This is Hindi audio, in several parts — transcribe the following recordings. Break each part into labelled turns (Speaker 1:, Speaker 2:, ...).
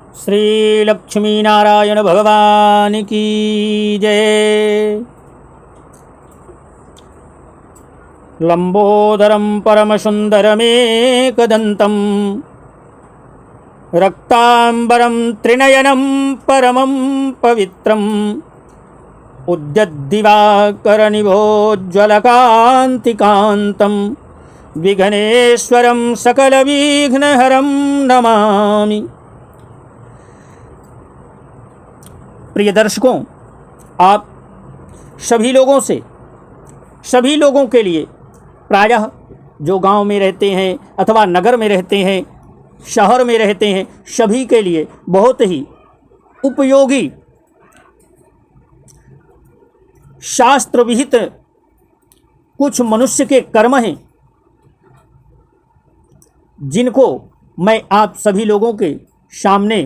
Speaker 1: श्री लक्ष्मी नारायण भगवान की जय। लंबोदरं परमसुंदरमेकदंतं रक्तांबरं त्रिनयनं परमं पवित्रम् उद्यद्दिवाकरनिभोज्ज्वलकान्तिकान्तं विघ्नेश्वरं सकलविघ्नहरं नमामि। प्रिय दर्शकों, आप सभी लोगों के लिए प्रायः जो गांव में रहते हैं अथवा नगर में रहते हैं, शहर में रहते हैं, सभी के लिए बहुत ही उपयोगी शास्त्र विहित कुछ मनुष्य के कर्म हैं, जिनको मैं आप सभी लोगों के सामने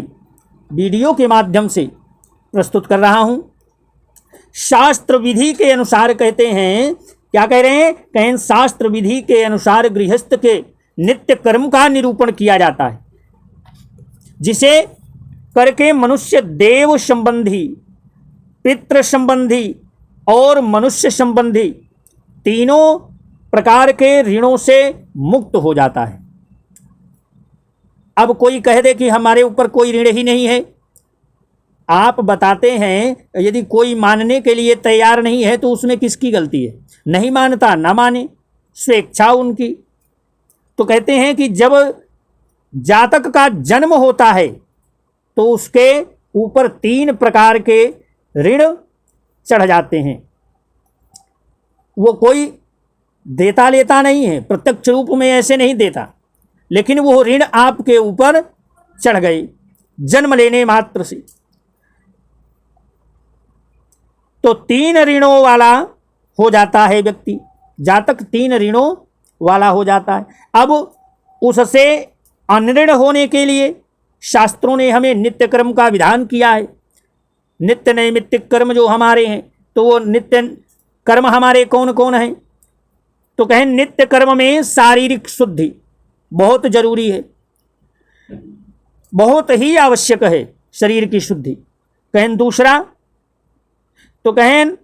Speaker 1: वीडियो के माध्यम से प्रस्तुत कर रहा हूं। शास्त्र विधि के अनुसार कहते हैं, क्या कह रहे हैं? कहें शास्त्र विधि के अनुसार गृहस्थ के नित्य कर्म का निरूपण किया जाता है, जिसे करके मनुष्य देव संबंधी, पितृ संबंधी और मनुष्य संबंधी तीनों प्रकार के ऋणों से मुक्त हो जाता है। अब कोई कह दे कि हमारे ऊपर कोई ऋण ही नहीं है, आप बताते हैं, यदि कोई मानने के लिए तैयार नहीं है तो उसमें किसकी गलती है? नहीं मानता ना माने, स्वेच्छा उनकी। तो कहते हैं कि जब जातक का जन्म होता है तो उसके ऊपर 3 प्रकार के ऋण चढ़ जाते हैं। वो कोई देता लेता नहीं है, प्रत्यक्ष रूप में ऐसे नहीं देता, लेकिन वो ऋण आपके ऊपर चढ़ गए जन्म लेने मात्र से। तो 3 ऋणों वाला हो जाता है व्यक्ति, जातक 3 ऋणों वाला हो जाता है। अब उससे अनऋण होने के लिए शास्त्रों ने हमें नित्य कर्म का विधान किया है। नित्य नैमित्तिक कर्म जो हमारे हैं, तो वो नित्य कर्म हमारे कौन कौन हैं? तो कहें नित्य कर्म में शारीरिक शुद्धि बहुत जरूरी है, बहुत ही आवश्यक है शरीर की शुद्धि। कहें दूसरा, तो कहें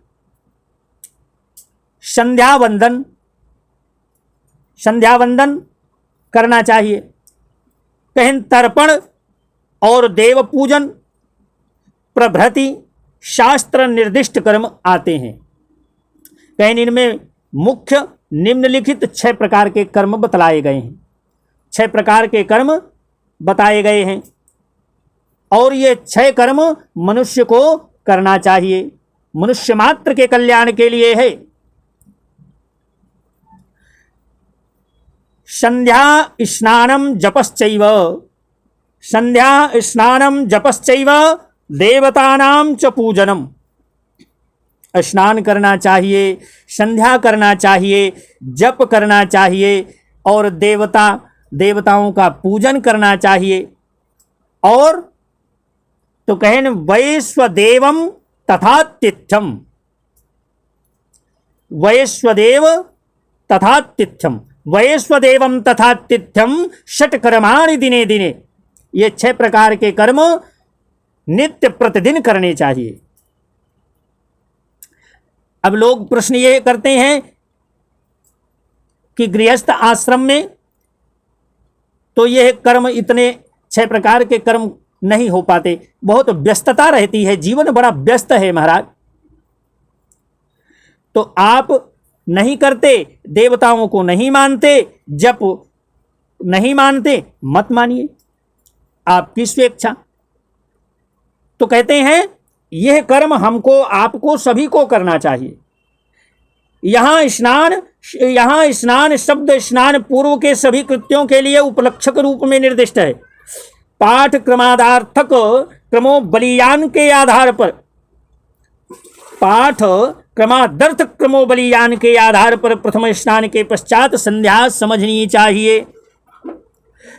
Speaker 1: संध्या वंदन करना चाहिए। कहें तर्पण और देव पूजन प्रभृति शास्त्र निर्दिष्ट कर्म आते हैं। कहें इनमें मुख्य निम्नलिखित 6 प्रकार के कर्म बतलाए गए हैं। 6 प्रकार के कर्म बताए गए हैं और ये 6 कर्म मनुष्य को करना चाहिए, मनुष्य मात्र के कल्याण के लिए है। संध्या स्नानम जपश्चैव देवतानां च पूजनम। स्नान करना चाहिए, संध्या करना चाहिए, जप करना चाहिए और देवताओं का पूजन करना चाहिए। और तो कहें वैश्वदेवम तथातिथ्यम षट्कर्माणि दिने दिने। ये 6 प्रकार के कर्म नित्य प्रतिदिन करने चाहिए। अब लोग प्रश्न ये करते हैं कि गृहस्थ आश्रम में तो यह कर्म इतने 6 प्रकार के कर्म नहीं हो पाते, बहुत व्यस्तता रहती है, जीवन बड़ा व्यस्त है महाराज। तो आप नहीं करते, देवताओं को नहीं मानते, जप नहीं मानते, मत मानिए, आपकी स्वेच्छा। तो कहते हैं यह कर्म हमको, आपको, सभी को करना चाहिए। यहाँ स्नान शब्द स्नान पूर्व के सभी कृत्यों के लिए उपलक्षक रूप में निर्दिष्ट है। पाठ क्रमादार्थक क्रमो बलियान के आधार पर, पाठ क्रमादर्थ क्रमो बलियान के आधार पर प्रथम स्नान के पश्चात संध्या समझनी चाहिए।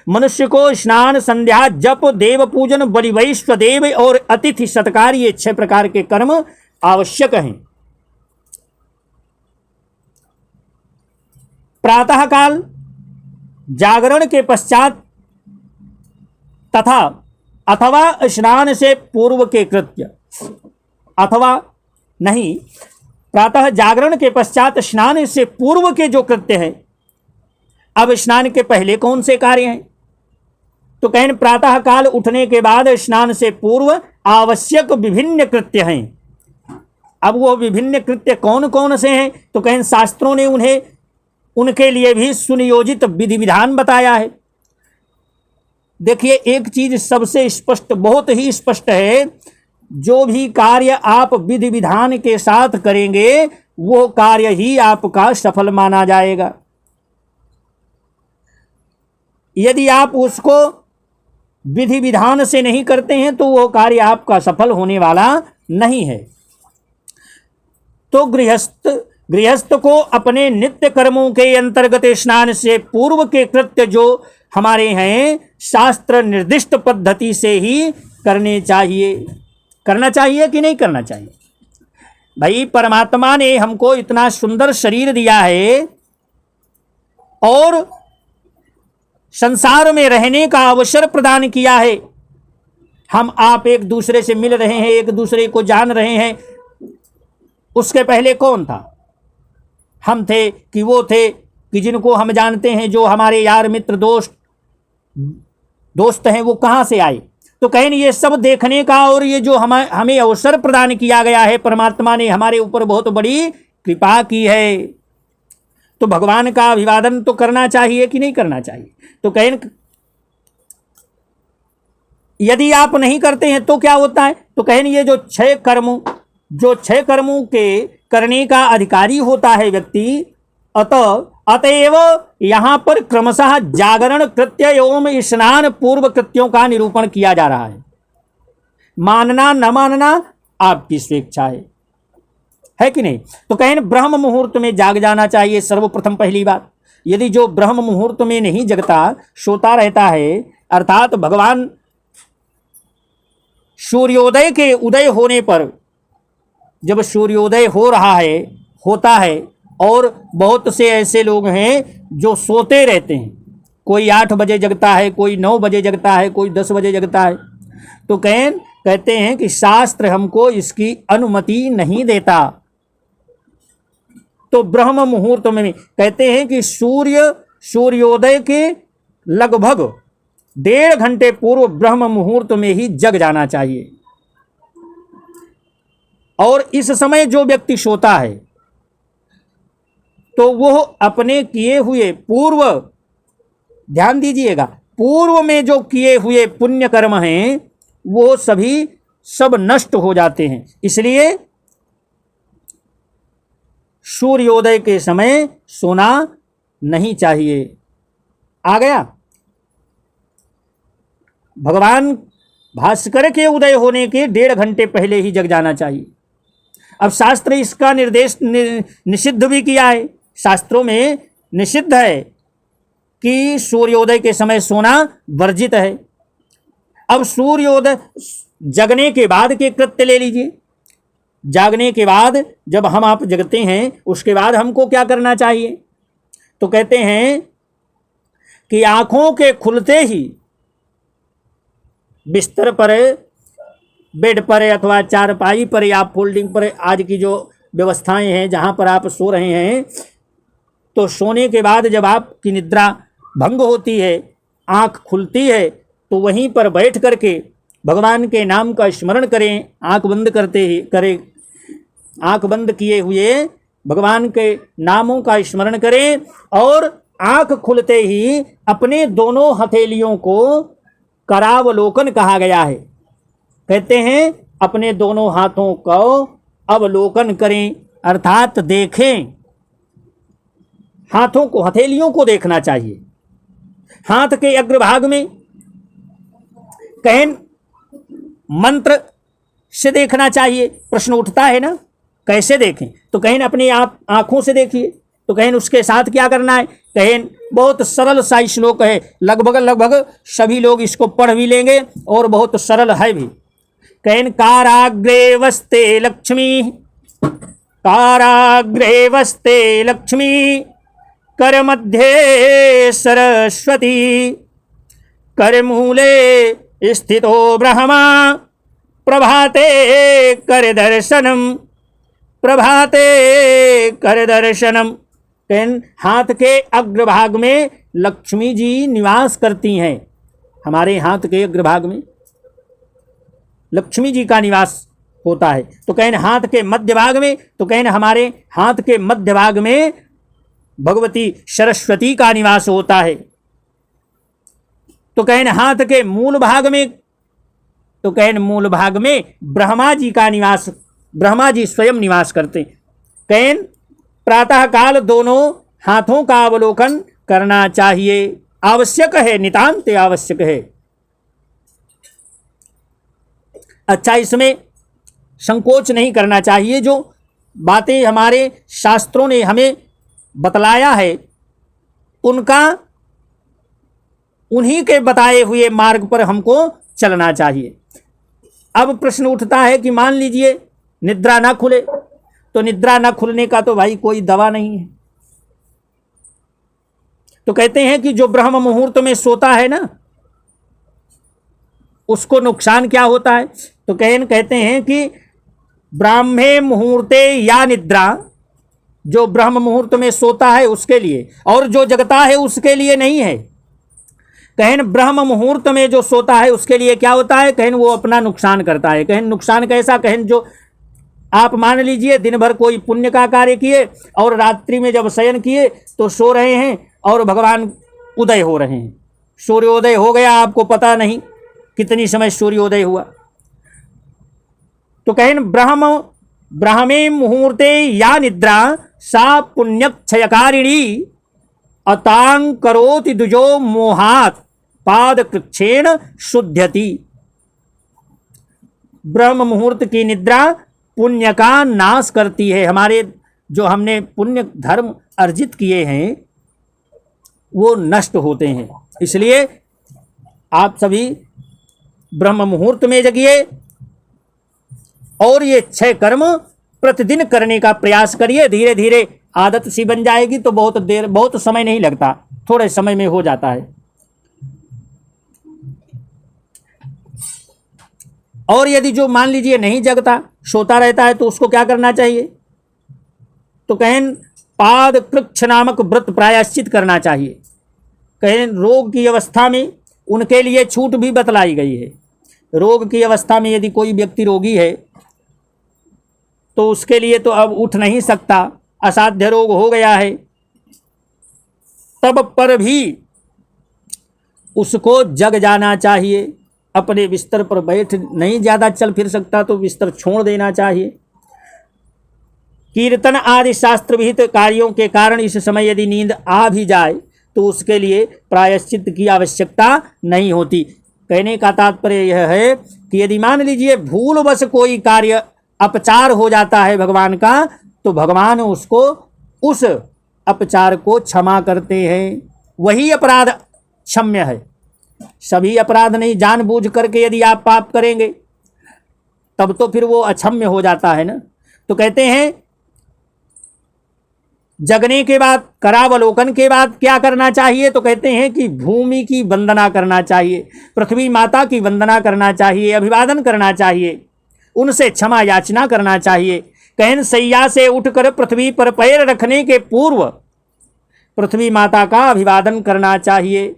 Speaker 1: मनुष्य को स्नान, संध्या, जप, देव पूजन, बलि, वैश्वदेव और अतिथि सत्कार, ये 6 प्रकार के कर्म आवश्यक हैं। प्रातः काल, जागरण के पश्चात तथा अथवा स्नान से पूर्व के कृत्य, अथवा नहीं, प्रातः जागरण के पश्चात स्नान से पूर्व के जो कृत्य हैं। अब स्नान के पहले कौन से कार्य हैं? तो कहें प्रातः काल उठने के बाद स्नान से पूर्व आवश्यक विभिन्न कृत्य हैं। अब वो विभिन्न कृत्य कौन कौन से हैं? तो कहें शास्त्रों ने उन्हें उनके लिए भी सुनियोजित विधि विधान बताया है। देखिए, एक चीज सबसे स्पष्ट, बहुत ही स्पष्ट है, जो भी कार्य आप विधि विधान के साथ करेंगे वो कार्य ही आपका सफल माना जाएगा। यदि आप उसको विधि विधान से नहीं करते हैं तो वो कार्य आपका सफल होने वाला नहीं है। तो गृहस्थ को अपने नित्य कर्मों के अंतर्गत स्नान से पूर्व के कृत्य जो हमारे हैं शास्त्र निर्दिष्ट पद्धति से ही करने चाहिए। करना चाहिए कि नहीं करना चाहिए? भाई, परमात्मा ने हमको इतना सुंदर शरीर दिया है और संसार में रहने का अवसर प्रदान किया है। हम आप एक दूसरे से मिल रहे हैं, एक दूसरे को जान रहे हैं। उसके पहले कौन था? हम थे कि वो थे कि जिनको हम जानते हैं, जो हमारे यार मित्र दोस्त हैं, वो कहाँ से आए? तो कहें ये सब देखने का और ये जो हमें अवसर प्रदान किया गया है, परमात्मा ने हमारे ऊपर बहुत बड़ी कृपा की है। तो भगवान का अभिवादन तो करना चाहिए कि नहीं करना चाहिए? तो कहें यदि आप नहीं करते हैं तो क्या होता है? तो कहें ये जो छह कर्मों के करने का अधिकारी होता है व्यक्ति, अतएव यहां पर क्रमशः जागरण कृत्य एवं स्नान पूर्व कृत्यों का निरूपण किया जा रहा है। मानना न मानना आपकी स्वेच्छा है कि नहीं? तो कहें ब्रह्म मुहूर्त में जाग जाना चाहिए सर्वप्रथम पहली बात। यदि जो ब्रह्म मुहूर्त में नहीं जगता, सोता रहता है, अर्थात भगवान सूर्योदय के उदय होने पर, जब सूर्योदय होता है और बहुत से ऐसे लोग हैं जो सोते रहते हैं, कोई 8 बजे जगता है, कोई 9 बजे जगता है, कोई 10 बजे जगता है, तो कहते हैं कि शास्त्र हमको इसकी अनुमति नहीं देता। तो ब्रह्म मुहूर्त में कहते हैं कि सूर्योदय के लगभग 1.5 घंटे पूर्व ब्रह्म मुहूर्त में ही जग जाना चाहिए। और इस समय जो व्यक्ति सोता है तो वो अपने किए हुए पूर्व, ध्यान दीजिएगा, पूर्व में जो किए हुए पुण्य कर्म हैं वो सब नष्ट हो जाते हैं। इसलिए सूर्योदय के समय सोना नहीं चाहिए। आ गया? भगवान भास्कर के उदय होने के 1.5 घंटे पहले ही जग जाना चाहिए। अब शास्त्र इसका निर्देश निषिद्ध भी किया है। शास्त्रों में निषिद्ध है कि सूर्योदय के समय सोना वर्जित है। अब सूर्योदय जगने के बाद के कृत्य ले लीजिए। जागने के बाद जब हम आप जगते हैं उसके बाद हमको क्या करना चाहिए? तो कहते हैं कि आंखों के खुलते ही बिस्तर पर, बेड पर अथवा चारपाई पर या फोल्डिंग पर, आज की जो व्यवस्थाएं हैं जहां पर आप सो रहे हैं, तो सोने के बाद जब आपकी निद्रा भंग होती है, आंख खुलती है, तो वहीं पर बैठ करके भगवान के नाम का स्मरण करें। आंख बंद किए हुए भगवान के नामों का स्मरण करें और आंख खुलते ही अपने दोनों हथेलियों को करावलोकन कहा गया है। कहते हैं अपने दोनों हाथों को अवलोकन करें, अर्थात देखें। हाथों को, हथेलियों को देखना चाहिए। हाथ के अग्रभाग में कहें मंत्र से देखना चाहिए। प्रश्न उठता है ना, कैसे देखें? तो कहें अपने आप आंखों से देखिए। तो कहें उसके साथ क्या करना है? कहें बहुत सरल सा श्लोक है, लगभग सभी लोग इसको पढ़ भी लेंगे और बहुत सरल है भी। कहें काराग्रे वस्ते लक्ष्मी कर मध्ये सरस्वती कर मूले स्थितो ब्रह्मा प्रभाते कर दर्शनम, प्रभाते कर दर्शनम। हाथ के अग्रभाग में लक्ष्मी जी निवास करती हैं। हमारे हाथ के अग्रभाग में लक्ष्मी जी का निवास होता है। तो कहें हाथ के मध्य भाग में, तो कहें हमारे हाथ के मध्य भाग में भगवती सरस्वती का निवास होता है। तो कहें हाथ के मूल भाग में, तो कहें मूल भाग में ब्रह्मा जी का निवास, ब्रह्मा जी स्वयं निवास करते। कहें प्रातः काल दोनों हाथों का अवलोकन करना चाहिए, आवश्यक है, नितांत आवश्यक है। अच्छा, इसमें संकोच नहीं करना चाहिए। जो बातें हमारे शास्त्रों ने हमें बतलाया है उनका, उन्हीं के बताए हुए मार्ग पर हमको चलना चाहिए। अब प्रश्न उठता है कि मान लीजिए निद्रा ना खुले, तो निद्रा ना खुलने का तो भाई कोई दवा नहीं है। तो कहते हैं कि जो ब्रह्म मुहूर्त में सोता है ना, उसको नुकसान क्या होता है? तो कहते हैं कि ब्राह्मे मुहूर्ते या निद्रा, जो ब्रह्म मुहूर्त में सोता है उसके लिए, और जो जगता है उसके लिए नहीं है। कहें ब्रह्म मुहूर्त में जो सोता है उसके लिए क्या होता है? कहें वो अपना नुकसान करता है। कहें नुकसान कैसा? कहें जो आप मान लीजिए दिन भर कोई पुण्य का कार्य किए और रात्रि में जब शयन किए तो सो रहे हैं और भगवान उदय हो रहे हैं, सूर्योदय हो गया, आपको पता नहीं कितनी समय सूर्योदय हुआ। तो कहें ब्राह्मे मुहूर्ते या निद्रा सा पुण्यक्षयकारिणी अतांग करोति दुजो मोहात पाद कृच्छेण शुद्ध्यति। ब्रह्म मुहूर्त की निद्रा पुण्य का नाश करती है। हमारे जो हमने पुण्य धर्म अर्जित किए हैं वो नष्ट होते हैं। इसलिए आप सभी ब्रह्म मुहूर्त में जगिए और ये 6 कर्म प्रतिदिन करने का प्रयास करिए। धीरे धीरे आदत सी बन जाएगी तो बहुत समय नहीं लगता, थोड़े समय में हो जाता है। और यदि जो मान लीजिए नहीं जगता, सोता रहता है, तो उसको क्या करना चाहिए? तो कहें पाद कृच्छ नामक व्रत प्रायश्चित करना चाहिए। कहें रोग की अवस्था में उनके लिए छूट भी बतलाई गई है। रोग की अवस्था में यदि कोई व्यक्ति रोगी है तो उसके लिए तो अब उठ नहीं सकता, असाध्य रोग हो गया है, तब पर भी उसको जग जाना चाहिए। अपने बिस्तर पर बैठ नहीं ज़्यादा चल फिर सकता तो बिस्तर छोड़ देना चाहिए। कीर्तन आदि शास्त्र विहित कार्यों के कारण इस समय यदि नींद आ भी जाए तो उसके लिए प्रायश्चित की आवश्यकता नहीं होती। कहने का तात्पर्य यह है कि यदि मान लीजिए भूलवश कोई कार्य अपचार हो जाता है भगवान का, तो भगवान उसको उस अपचार को क्षमा करते हैं। वही अपराध क्षम्य है। सभी अपराध नहीं, जानबूझ करके यदि आप पाप करेंगे तब तो फिर वो अक्षम्य हो जाता है ना। तो कहते हैं जगने के बाद, करावलोकन के बाद क्या करना चाहिए? तो कहते हैं कि भूमि की वंदना करना चाहिए, पृथ्वी माता की वंदना करना चाहिए, अभिवादन करना चाहिए, उनसे क्षमा याचना करना चाहिए। कहें सैया से उठकर पृथ्वी पर पैर रखने के पूर्व पृथ्वी माता का अभिवादन करना चाहिए।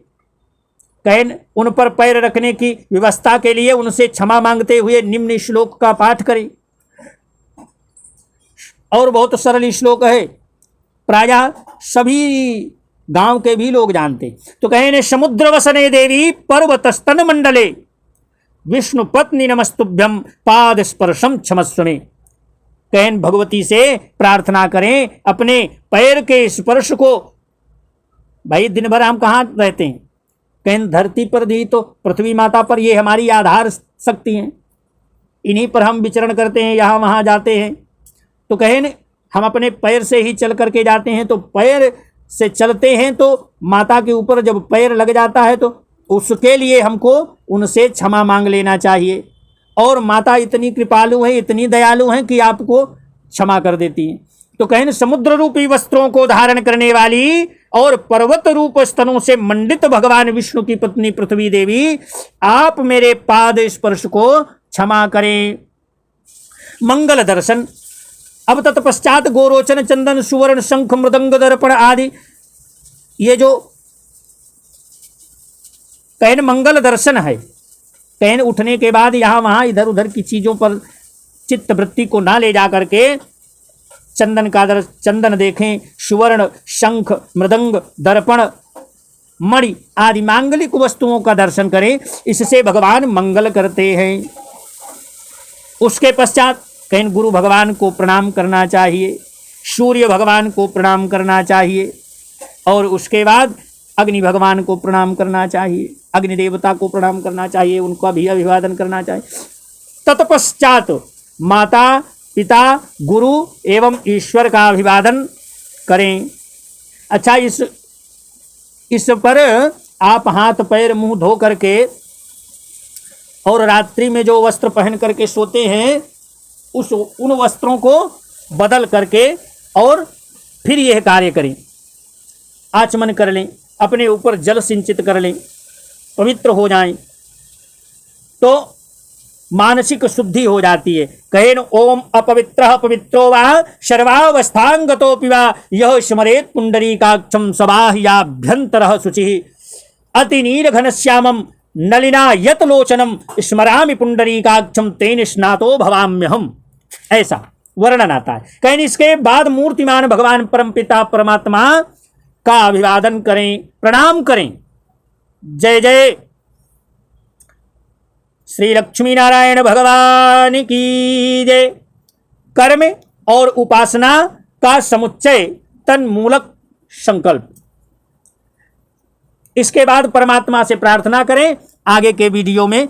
Speaker 1: कहें उन पर पैर रखने की व्यवस्था के लिए उनसे क्षमा मांगते हुए निम्न श्लोक का पाठ करें। और बहुत सरल श्लोक है, प्रायः सभी गांव के भी लोग जानते। तो कहें समुद्र वसने देवी पर्वतस्तन मंडले विष्णु पत्नी नमस्तुभ्यम पाद स्पर्शम क्षमस्व में। कहें भगवती से प्रार्थना करें अपने पैर के स्पर्श को। भाई दिन भर हम कहाँ रहते हैं? कहें धरती पर दी तो पृथ्वी माता पर, ये हमारी आधार शक्ति हैं, इन्हीं पर हम विचरण करते हैं, यहाँ वहाँ जाते हैं। तो कहें हम अपने पैर से ही चल करके जाते हैं, तो पैर से चलते हैं तो माता के ऊपर जब पैर लग जाता है तो उसके लिए हमको उनसे क्षमा मांग लेना चाहिए। और माता इतनी कृपालु है, इतनी दयालु हैं कि आपको क्षमा कर देती हैं। तो कहें समुद्र रूपी वस्त्रों को धारण करने वाली और पर्वत रूप स्तनों से मंडित भगवान विष्णु की पत्नी पृथ्वी देवी, आप मेरे पाद स्पर्श को क्षमा करें। मंगल दर्शन। अब तत्पश्चात गोरोचन, चंदन, सुवर्ण, शंख, मृदंग, दर्पण आदि ये जो कैन मंगल दर्शन है, कैन उठने के बाद यहाँ वहाँ इधर उधर की चीजों पर चित्त वृत्ति को ना ले जा करके चंदन देखें, सुवर्ण, शंख, मृदंग, दर्पण, मणि आदि मांगलिक वस्तुओं का दर्शन करें, इससे भगवान मंगल करते हैं। उसके पश्चात कहीं गुरु भगवान को प्रणाम करना चाहिए, सूर्य भगवान को प्रणाम करना चाहिए, और उसके बाद अग्नि भगवान को प्रणाम करना चाहिए, अग्नि देवता को प्रणाम करना चाहिए, उनका भी अभिवादन करना चाहिए। तत्पश्चात माता, पिता, गुरु एवं ईश्वर का अभिवादन करें। अच्छा, इस पर आप हाथ पैर मुंह धो करके और रात्रि में जो वस्त्र पहन करके सोते हैं उन वस्त्रों को बदल करके और फिर यह कार्य करें, आचमन कर लें, अपने ऊपर जल सिंचित कर लें, पवित्र हो जाएं, तो मानसिक शुद्धि हो जाती है। कहेन ओम अपवित्रः पवित्रो वा सर्वावस्थांगतोऽपि वा यः स्मरेत् पुंडरीकाक्षं सबाह्याभ्यन्तरः शुचिः अतिनील घनश्यामं नलिना यत लोचनम स्मरामि पुंडरीकाक्षं तेन स्नातो भवाम्यहम्। ऐसा वर्णन आता है। कहीं इसके बाद मूर्तिमान भगवान परमपिता परमात्मा का अभिवादन करें, प्रणाम करें। जय जय श्री लक्ष्मी नारायण भगवान की जय। कर्म और उपासना का समुच्चय तन्मूलक संकल्प। इसके बाद परमात्मा से प्रार्थना करें। आगे के वीडियो में